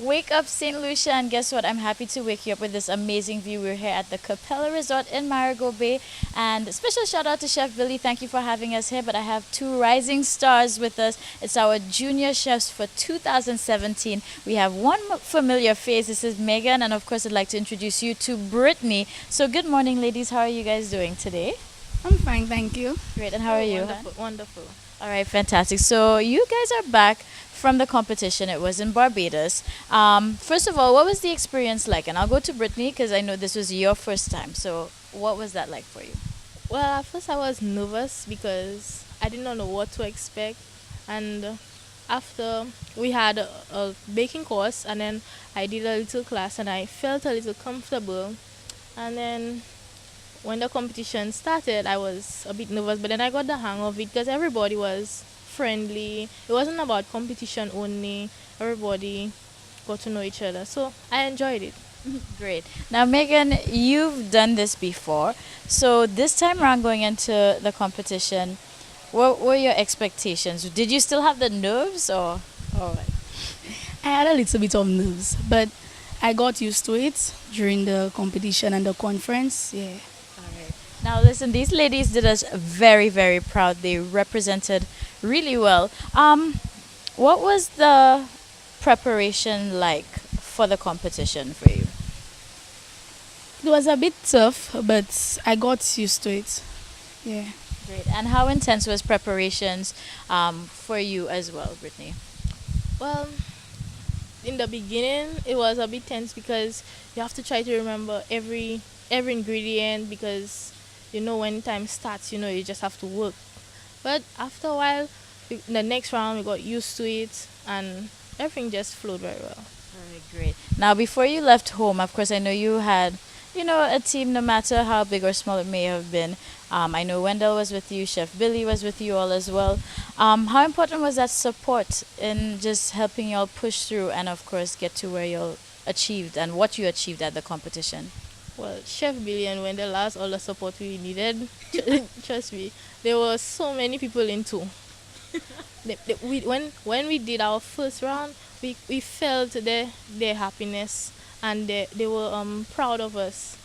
Wake up, St. Lucia, and guess what? I'm happy to wake you up with this amazing view. We're here at the Capella Resort in Marigot Bay, and special shout out to Chef Billy. Thank you for having us here. But I have two rising stars with us. It's our junior chefs for 2017. We have one familiar face. This is Megan, and of course, I'd like to introduce you to Brittany. So, good morning, ladies. How are you guys doing today? I'm fine, thank you. Great, and how are you? Wonderful, wonderful. All right, fantastic. So you guys are back from the competition. It was in Barbados. First of all, what was the experience like? And I'll go to Brittany because I know this was your first time. So what was that like for you? Well, at first I was nervous because I did not know what to expect. And after we had a baking course, and then I did a little class, and I felt a little comfortable. And then when the competition started, I was a bit nervous, but then I got the hang of it because everybody was friendly. It wasn't about competition only. Everybody got to know each other. So I enjoyed it. Great. Now, Megan, you've done this before. So this time around going into the competition, what were your expectations? Did you still have the nerves or? All right. I had a little bit of nerves, but I got used to it during the competition and the conference. Yeah. Alright. Now listen, these ladies did us very, very proud. They represented really well. What was the preparation like for the competition for you? It was a bit tough, but I got used to it. Yeah. Great. And how intense was preparations for you as well, Brittany? Well, in the beginning, it was a bit tense because you have to try to remember every ingredient because when time starts, you just have to work. But after a while, the next round we got used to it and everything just flowed very well. Alright, great. Now, before you left home, of course, I know you had, a team, no matter how big or small it may have been. I know Wendell was with you, Chef Billy was with you all as well. How important was that support in just helping you all push through and, of course, get to where you achieved and what you achieved at the competition? Well, Chef Billy and Wendell lost all the support we needed. Trust me, there were so many people into. When we did our first round, we felt their happiness and they were proud of us.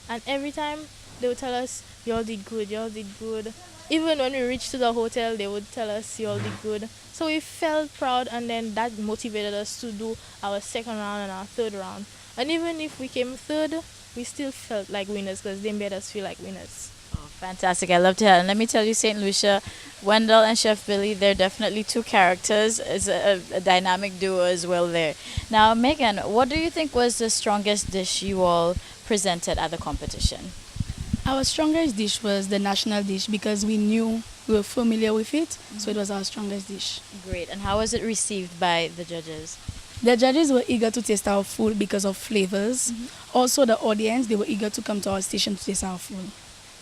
And every time they would tell us, y'all did good, y'all did good. Even when we reached to the hotel, they would tell us, y'all did good. So we felt proud, and then that motivated us to do our second round and our third round. And even if we came third, we still felt like winners because they made us feel like winners. Oh, fantastic. I love to hear. And let me tell you, St. Lucia, Wendell and Chef Billy, they're definitely two characters. It's a dynamic duo as well there. Now, Megan, what do you think was the strongest dish you all presented at the competition? Our strongest dish was the national dish because we were familiar with it, so it was our strongest dish. Great. And how was it received by the judges? The judges were eager to taste our food because of flavors. Also, the audience, they were eager to come to our station to taste our food.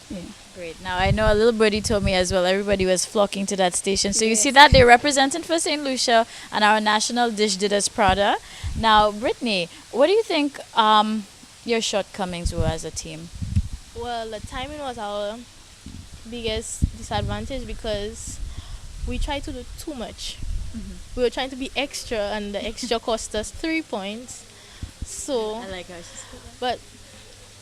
Yeah. Great. Now, I know a little birdie told me as well, everybody was flocking to that station. So you see that they're representing for St. Lucia, and our national dish did us prouder. Now, Brittany, what do you think your shortcomings were as a team? Well, the timing was our biggest disadvantage because we tried to do too much. We were trying to be extra, and the extra cost us 3 points. So, I like how she said but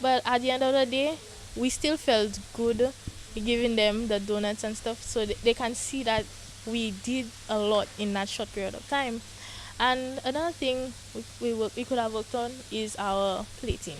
but at the end of the day, we still felt good giving them the donuts and stuff, so they can see that we did a lot in that short period of time. And another thing we could have worked on is our plating.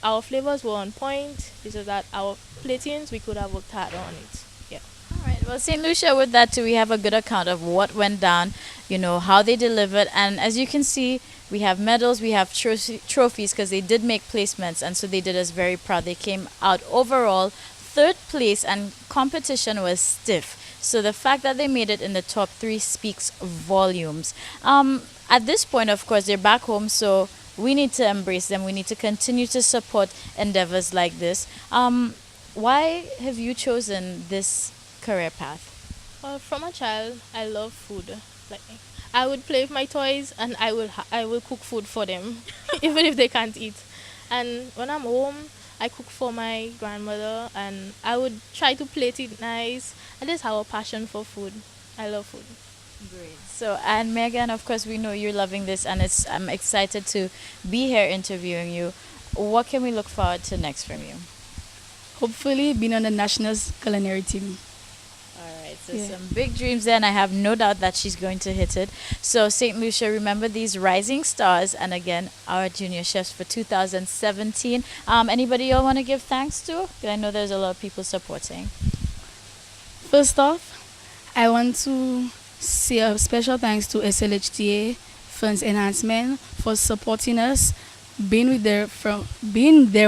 Our flavors were on point. It's just that our platings, we could have worked hard on it. Yeah. All right. Well, St. Lucia, with that too, we have a good account of what went down, how they delivered. And as you can see, we have medals, we have trophies because they did make placements. And so they did us very proud. They came out overall third place, and competition was stiff. So the fact that they made it in the top three speaks volumes. At this point, of course, they're back home. So we need to embrace them. We need to continue to support endeavors like this. Why have you chosen this career path? Well, from a child, I love food. Like, I would play with my toys, and I will cook food for them, even if they can't eat. And when I'm home, I cook for my grandmother, and I would try to plate it nice. And that's our passion for food. I love food. Great. So, and Megan, of course, we know you're loving this, and I'm excited to be here interviewing you. What can we look forward to next from you? Hopefully, being on the nationals culinary team. All right, so Yeah. some big dreams there, and I have no doubt that she's going to hit it. So, St. Lucia, remember these rising stars, and again, our junior chefs for 2017. Anybody you all want to give thanks to? 'Cause I know there's a lot of people supporting. First off, I want to say a special thanks to SLHTA Funds Enhancement for supporting us, being there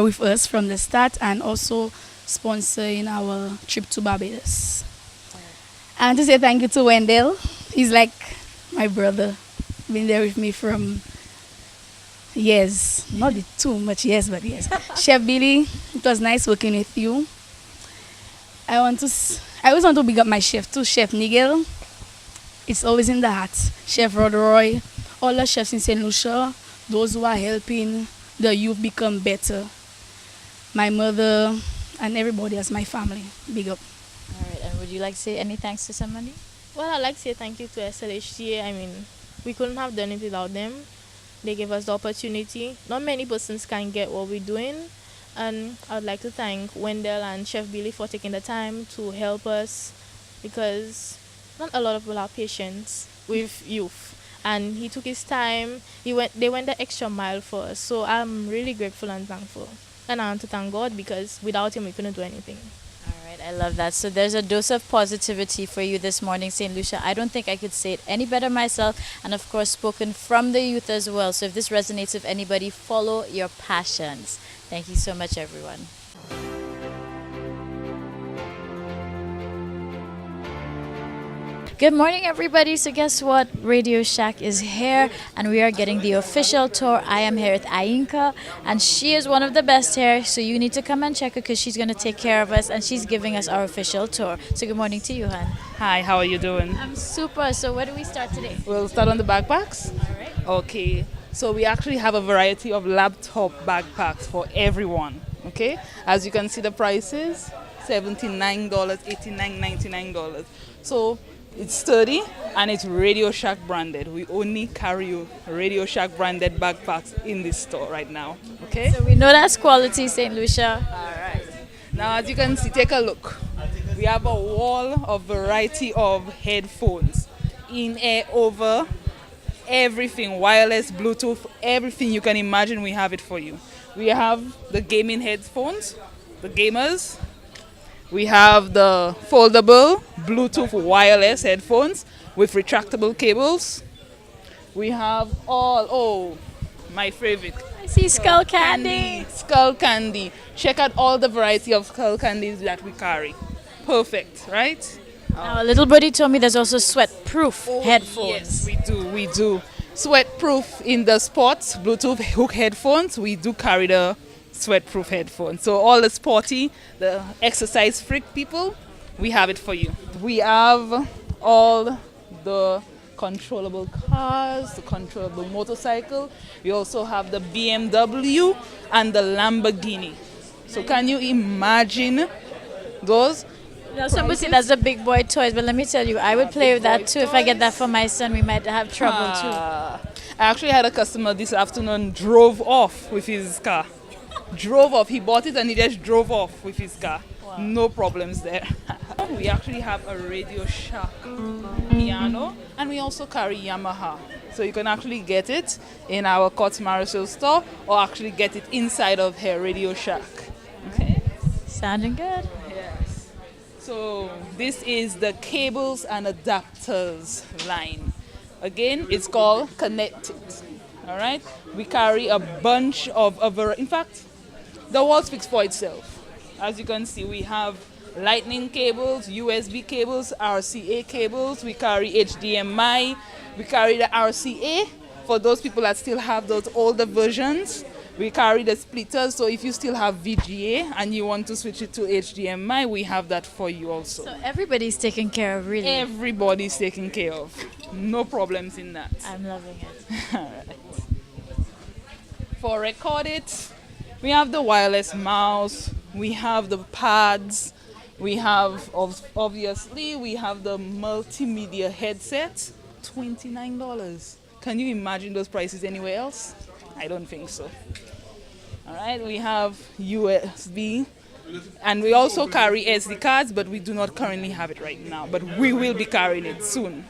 with us from the start, and also sponsoring our trip to Barbados. And to say thank you to Wendell. He's like my brother. Been there with me from years. Not too much years, but yes. Chef Billy, it was nice working with you. I always want to big up my chef too, Chef Nigel. It's always in the heart. Chef Rodroy, all the chefs in St. Lucia, those who are helping the youth become better. My mother and everybody else, my family. Big up. All right, and would you like to say any thanks to somebody? Well, I'd like to say thank you to SLHTA. I mean, we couldn't have done it without them. They gave us the opportunity. Not many persons can get what we're doing. And I would like to thank Wendell and Chef Billy for taking the time to help us, because not a lot of people have patience with youth. And he took his time. They went the extra mile for us. So I'm really grateful and thankful. And I want to thank God, because without him we couldn't do anything. All right, I love that. So there's a dose of positivity for you this morning, St. Lucia. I don't think I could say it any better myself. And of course, spoken from the youth as well. So if this resonates with anybody, follow your passions. Thank you so much, everyone. Good morning, everybody. So guess what? Radio Shack is here, and we are getting the official tour. I am here with Ainka, and she is one of the best here. So you need to come and check her, because she's going to take care of us, and she's giving us our official tour. So good morning to you, Han. Hi, how are you doing? I'm super. So where do we start today? We'll start on the backpacks. All right. Okay, so we actually have a variety of laptop backpacks for everyone. Okay, as you can see, the prices $79, $89, $99. So it's sturdy and it's RadioShack branded. We only carry RadioShack branded backpacks in this store right now. Okay. So we know that's quality, St. Lucia. All right. Now, as you can see, take a look. We have a wall of variety of headphones, in-ear, over, everything, wireless, Bluetooth, everything you can imagine, we have it for you. We have the gaming headphones, the gamers. We have the foldable Bluetooth wireless headphones with retractable cables. We have my favorite. I see skull candy. Skull candy. Check out all the variety of skull candies that we carry. Perfect, right? Now, a little birdie told me there's also sweat-proof headphones. Yes, we do. Sweat-proof in the sports Bluetooth hook headphones. We do carry the sweat-proof headphones. So all the sporty, the exercise freak people, we have it for you. We have all the controllable cars, the controllable motorcycle. We also have the BMW and the Lamborghini. So can you imagine those? Now, somebody say that's the big boy toys, but let me tell you, I would play with that too. If I get that for my son, we might have trouble too. I actually had a customer this afternoon drove off with his car. Drove off. He bought it and he just drove off with his car. Wow. No problems there. We actually have a RadioShack piano, and we also carry Yamaha. So you can actually get it in our Court Marisol store, or actually get it inside of her RadioShack. Okay. Sounding good. Yes. So this is the cables and adapters line. Again, it's called Connect It. All right. We carry a bunch of in fact, the wall speaks for itself. As you can see, we have lightning cables, USB cables, RCA cables. We carry HDMI. We carry the RCA for those people that still have those older versions. We carry the splitters, so if you still have VGA and you want to switch it to HDMI, we have that for you also. So everybody's taken care of, really. Everybody's taken care of. No problems in that. I'm loving it. All right. For Record It, we have the wireless mouse, we have the pads, we have, obviously, we have the multimedia headset, $29. Can you imagine those prices anywhere else? I don't think so. All right, we have USB, and we also carry SD cards, but we do not currently have it right now, but we will be carrying it soon.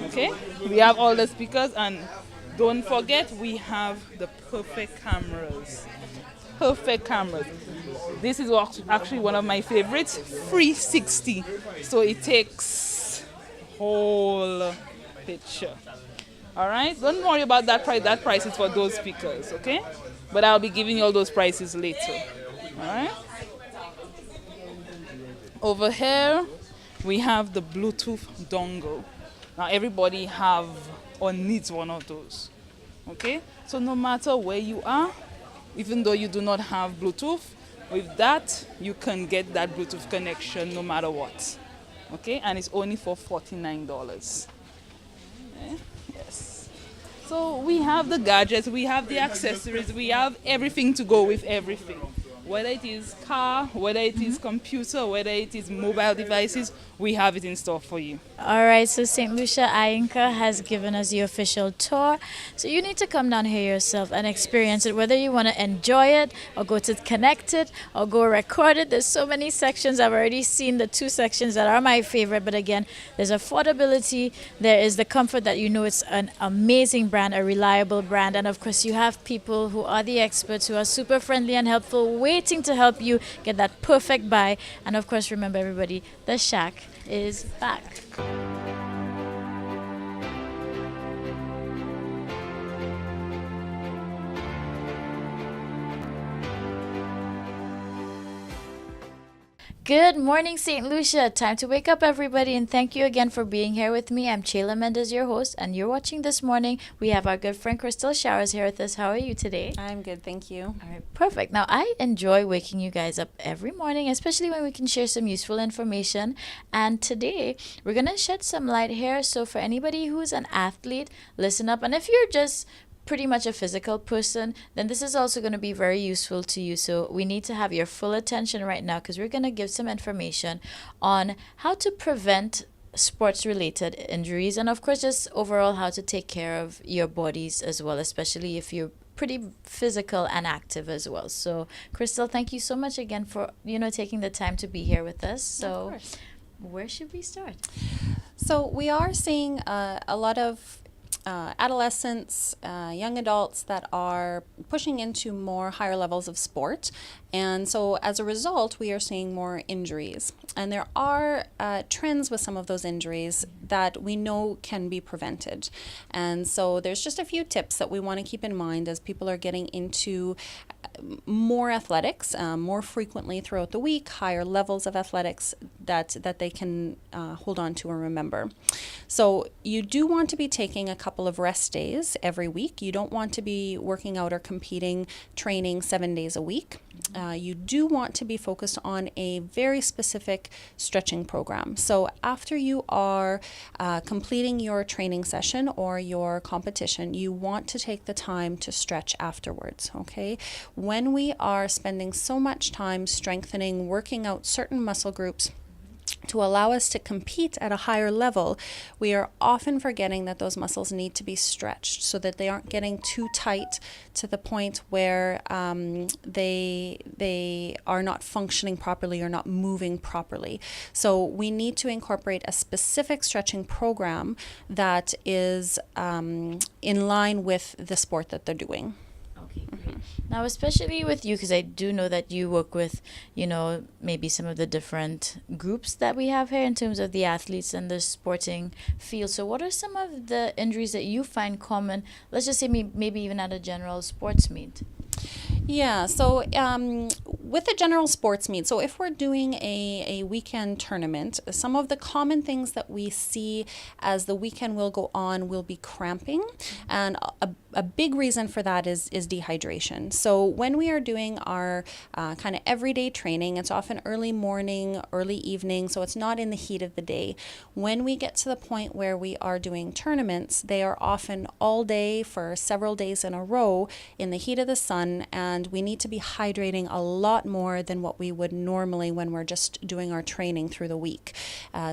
Okay, we have all the speakers, and don't forget we have the perfect cameras. Perfect cameras. This is actually one of my favorites, 360. So it takes whole picture. All right, don't worry about that price. That price is for those speakers, okay? But I'll be giving you all those prices later. All right. Over here, we have the Bluetooth dongle. Now everybody have or needs one of those. Okay, so no matter where you are, even though you do not have Bluetooth, with that you can get that Bluetooth connection no matter what. Okay, and it's only for $49. Okay? Yes. So we have the gadgets, we have the accessories, we have everything to go with everything. Whether it is car, whether it is computer, whether it is mobile devices, we have it in store for you. All right, so St. Lucia Ayinka has given us the official tour. So you need to come down here yourself and experience it, whether you want to enjoy it or go to connect it or go record it. There's so many sections. I've already seen the 2 sections that are my favorite. But again, there's affordability. There is the comfort that you know it's an amazing brand, a reliable brand. And of course, you have people who are the experts, who are super friendly and helpful, waiting to help you get that perfect buy. And of course, remember everybody, the Shack is back. Good morning, St. Lucia. Time to wake up, everybody, and thank you again for being here with me. I'm Chayla Mendez, your host, and you're watching This Morning. We have our good friend Crystal Showers here with us. How are you today? I'm good, thank you. All right, perfect. Now, I enjoy waking you guys up every morning, especially when we can share some useful information. And today, we're going to shed some light here. So for anybody who's an athlete, listen up. And if you're just pretty much a physical person, then this is also going to be very useful to you. So we need to have your full attention right now, because we're going to give some information on how to prevent sports related injuries, and of course just overall how to take care of your bodies as well, especially if you're pretty physical and active as well. So Crystal, thank you so much again for taking the time to be here with us. So where should we start? So we are seeing a lot of adolescents, young adults that are pushing into more higher levels of sport. And so as a result, we are seeing more injuries. And there are trends with some of those injuries that we know can be prevented. And so there's just a few tips that we want to keep in mind as people are getting into more athletics, more frequently throughout the week, higher levels of athletics that they can hold on to and remember. So you do want to be taking a couple of rest days every week. You don't want to be working out or competing, training 7 days a week. You do want to be focused on a very specific stretching program. So after you are completing your training session or your competition, you want to take the time to stretch afterwards, okay? When we are spending so much time strengthening, working out certain muscle groups to allow us to compete at a higher level, we are often forgetting that those muscles need to be stretched so that they aren't getting too tight to the point where they are not functioning properly or not moving properly. So we need to incorporate a specific stretching program that is in line with the sport that they're doing. Okay, great. Now, especially with you, because I do know that you work with, maybe some of the different groups that we have here in terms of the athletes and the sporting field. So what are some of the injuries that you find common, let's just say maybe even at a general sports meet? Yeah, so with a general sports meet, so if we're doing a weekend tournament, some of the common things that we see as the weekend will go on will be cramping, and a big reason for that is dehydration. So when we are doing our kind of everyday training, it's often early morning, early evening, so it's not in the heat of the day. When we get to the point where we are doing tournaments, they are often all day for several days in a row in the heat of the sun, and and we need to be hydrating a lot more than what we would normally when we're just doing our training through the week.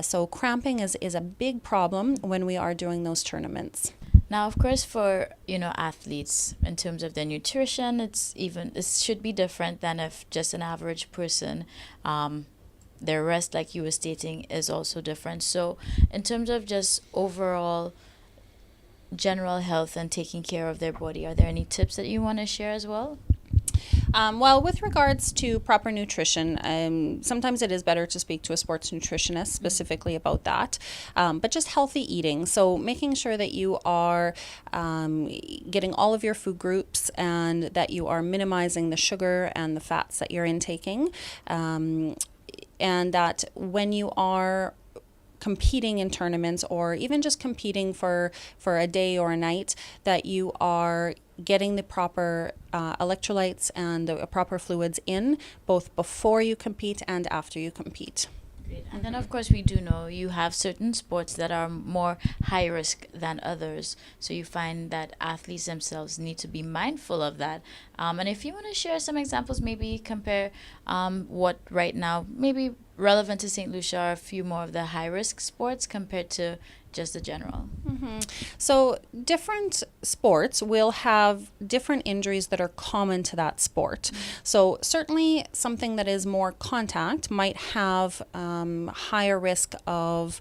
So cramping is a big problem when we are doing those tournaments. Now, of course, for athletes, in terms of their nutrition, it should be different than if just an average person. Their rest, like you were stating, is also different. So, in terms of just overall general health and taking care of their body, are there any tips that you want to share as well? Well, with regards to proper nutrition, sometimes it is better to speak to a sports nutritionist specifically about that, but just healthy eating. So making sure that you are getting all of your food groups and that you are minimizing the sugar and the fats that you're intaking, and that when you are competing in tournaments or even just competing for a day or a night, that you are getting the proper electrolytes and the proper fluids in both before you compete and after you compete. Great. And then, of course, we do know you have certain sports that are more high risk than others. So you find that athletes themselves need to be mindful of that. And if you want to share some examples, maybe compare what right now, maybe relevant to St. Lucia, are a few more of the high risk sports compared to just the general. So different sports will have different injuries that are common to that sport. So certainly something that is more contact might have higher risk of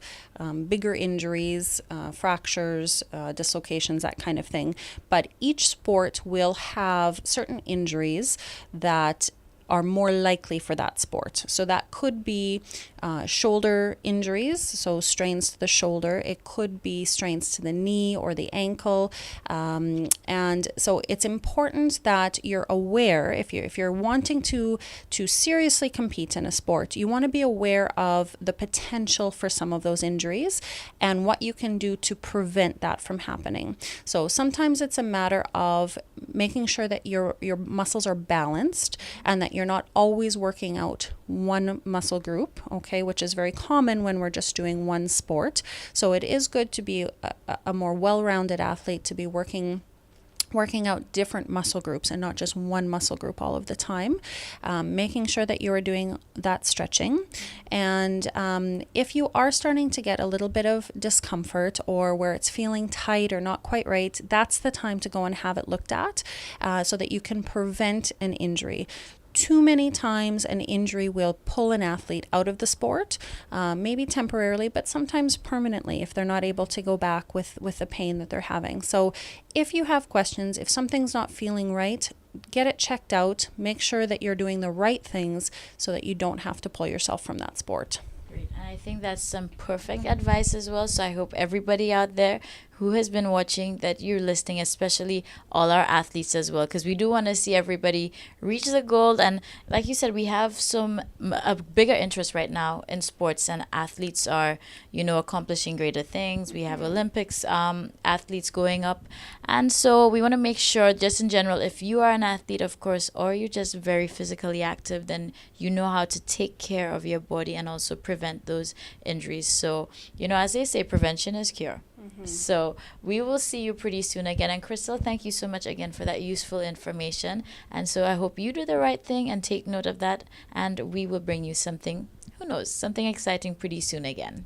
bigger injuries, fractures, dislocations, that kind of thing. But each sport will have certain injuries that are more likely for that sport. So that could be shoulder injuries, so strains to the shoulder. It could be strains to the knee or the ankle. And so it's important that you're aware, if you're wanting to seriously compete in a sport, you want to be aware of the potential for some of those injuries and what you can do to prevent that from happening. So sometimes it's a matter of making sure that your muscles are balanced and that you're not always working out one muscle group, okay, which is very common when we're just doing one sport. So it is good to be a more well-rounded athlete, to be working out different muscle groups and not just one muscle group all of the time, making sure that you are doing that stretching. And if you are starting to get a little bit of discomfort or where it's feeling tight or not quite right, that's the time to go and have it looked at so that you can prevent an injury. Too many times an injury will pull an athlete out of the sport, maybe temporarily, but sometimes permanently if they're not able to go back with the pain that they're having. So if you have questions, if something's not feeling right, get it checked out. Make sure that you're doing the right things so that you don't have to pull yourself from that sport. Great. And I think that's some perfect advice as well. So I hope everybody out there who has been watching, that you're listening, especially all our athletes as well, because we do want to see everybody reach the goal. And like you said, we have a bigger interest right now in sports, and athletes are, accomplishing greater things. We have Olympics athletes going up. And so we want to make sure, just in general, if you are an athlete, of course, or you're just very physically active, then you know how to take care of your body and also prevent those injuries. So, as they say, prevention is cure. So we will see you pretty soon again. And Crystal, thank you so much again for that useful information. And so I hope you do the right thing and take note of that. And we will bring you something, who knows, something exciting pretty soon again.